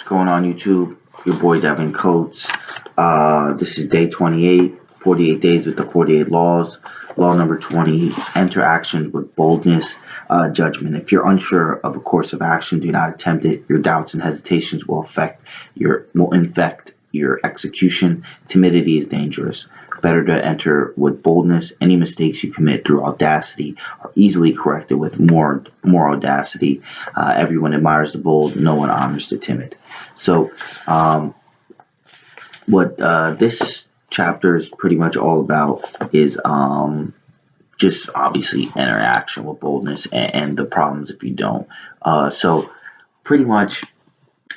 What's going on, YouTube? Your boy Devin Coates. This is day 28, 48 days with the 48 laws. Law number 20, enter action with boldness, judgment. If you're unsure of a course of action, do not attempt it. Your doubts and hesitations will infect your execution. Timidity is dangerous. Better to enter with boldness. Any mistakes you commit through audacity are easily corrected with more audacity. Everyone admires the bold. No one honors the timid. So, what this chapter is pretty much all about is just obviously interaction with boldness and the problems if you don't. So, pretty much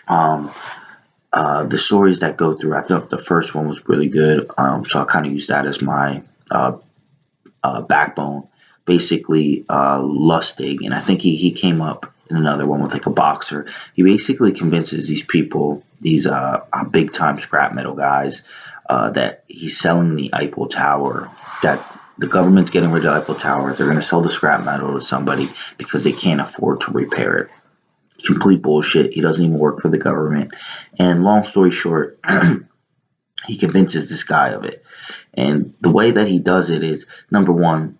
the stories that go through, I thought the first one was really good. So I kind of use that as my backbone. Basically, Lustig, and I think he came up in another one with like a boxer. He basically convinces these people, these big time scrap metal guys, that he's selling the Eiffel Tower, that the government's getting rid of the Eiffel Tower. They're going to sell the scrap metal to somebody because they can't afford to repair it. Complete bullshit. He doesn't even work for the government. And long story short, he convinces this guy of it. And the way that he does it is, number one,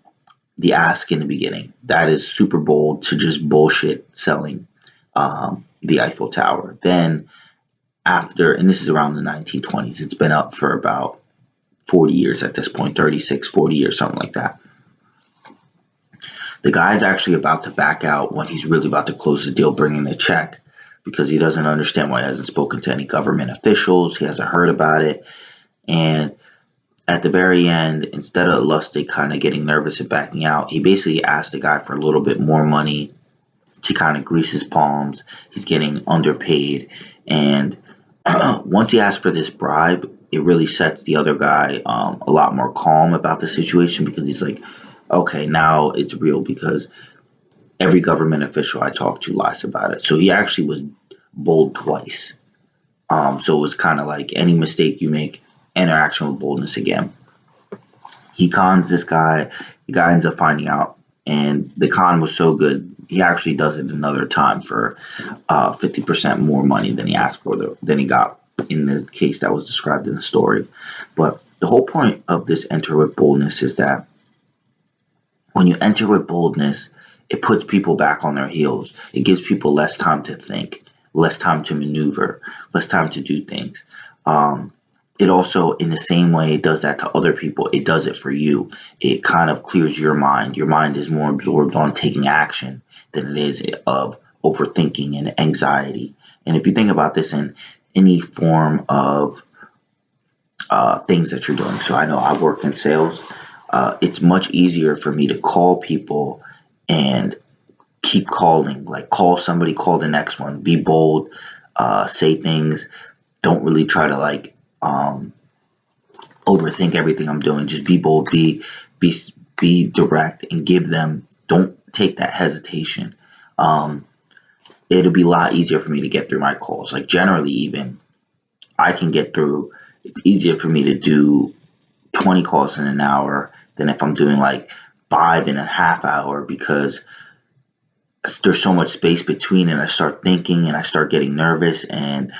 the ask in the beginning. That is super bold to just bullshit selling the Eiffel Tower. Then after, and this is around the 1920s, it's been up for about 40 years at this point, 36, 40 years, something like that. The guy's actually about to back out when he's really about to close the deal, bringing the check, because he doesn't understand why he hasn't spoken to any government officials. He hasn't heard about it. And at the very end, instead of Lustig kind of getting nervous and backing out, he basically asked the guy for a little bit more money to kind of grease his palms. He's getting underpaid. And once he asks for this bribe, it really sets the other guy a lot more calm about the situation, because he's like, okay, now it's real, because every government official I talked to lies about it. So he actually was bold twice. So it was kind of like any mistake you make, interaction with boldness again. He cons this guy. The guy ends up finding out, and the con was so good, he actually does it another time for 50% more money than he asked for, than he got in the case that was described in the story. But the whole point of this enter with boldness is that when you enter with boldness, it puts people back on their heels. It gives people less time to think, less time to maneuver, less time to do things. It also, in the same way it does that to other people, it does it for you. It kind of clears your mind. Your mind is more absorbed on taking action than it is of overthinking and anxiety. And if you think about this in any form of things that you're doing, so I know I work in sales. It's much easier for me to call people and keep calling, like call somebody, call the next one, be bold, say things, don't really try to like overthink everything I'm doing. Just be bold, be direct, and give them, don't take that hesitation. It'll be a lot easier for me to get through my calls. Like generally, even I can get through, it's easier for me to do 20 calls in an hour than if I'm doing like 5.5 hours, because there's so much space between, and I start thinking and I start getting nervous, and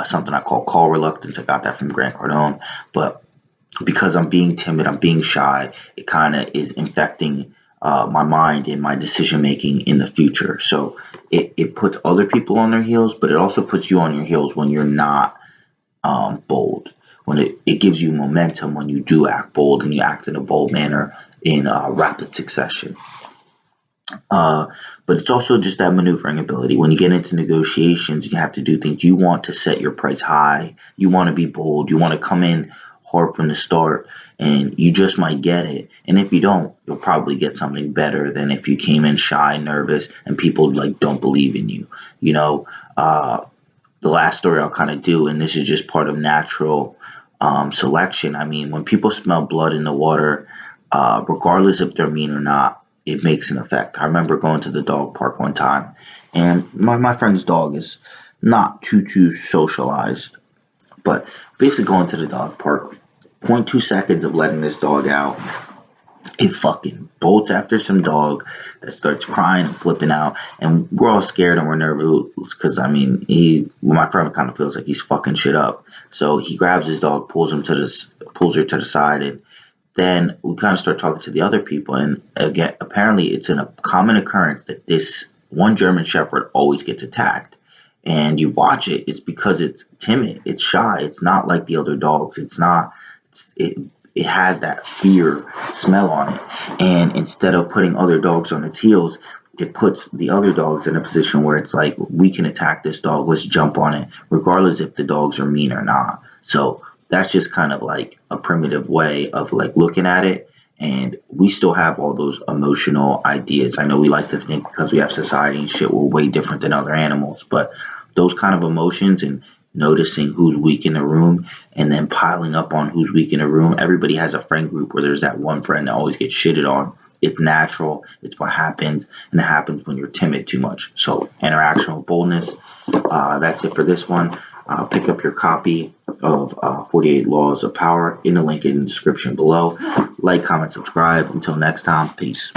something I call reluctance. I got that from Grant Cardone. But because I'm being timid, I'm being shy, it kind of is infecting my mind and my decision making in the future. So it puts other people on their heels, but it also puts you on your heels when you're not bold. When it gives you momentum when you do act bold, and you act in a bold manner in rapid succession. But it's also just that maneuvering ability. When you get into negotiations, you have to do things. You want to set your price high. You want to be bold. You want to come in hard from the start, and you just might get it. And if you don't, you'll probably get something better than if you came in shy, nervous, and people like don't believe in you. You know, the last story I'll kind of do, and this is just part of natural selection. I mean, when people smell blood in the water, regardless if they're mean or not, it makes an effect. I remember going to the dog park one time, and my friend's dog is not too socialized, but basically going to the dog park, 0.2 seconds of letting this dog out, it fucking bolts after some dog that starts crying and flipping out, and we're all scared and we're nervous because my friend kind of feels like he's fucking shit up. So he grabs his dog, pulls her to the side, and then we kind of start talking to the other people. And again, apparently it's a common occurrence that this one German Shepherd always gets attacked. And you watch it, it's because it's timid, it's shy, it's not like the other dogs. It has that fear smell on it. And instead of putting other dogs on its heels, it puts the other dogs in a position where it's like, we can attack this dog, let's jump on it, regardless if the dogs are mean or not. So that's just kind of like a primitive way of like looking at it. And we still have all those emotional ideas. I know we like to think because we have society and shit, we're way different than other animals, but those kind of emotions and noticing who's weak in the room and then piling up on who's weak in the room. Everybody has a friend group where there's that one friend that always gets shitted on. It's natural. It's what happens, and it happens when you're timid too much. So interaction with boldness. That's it for this one. Pick up your copy of 48 Laws of Power in the link in the description below. Like, comment, subscribe. Until next time, peace.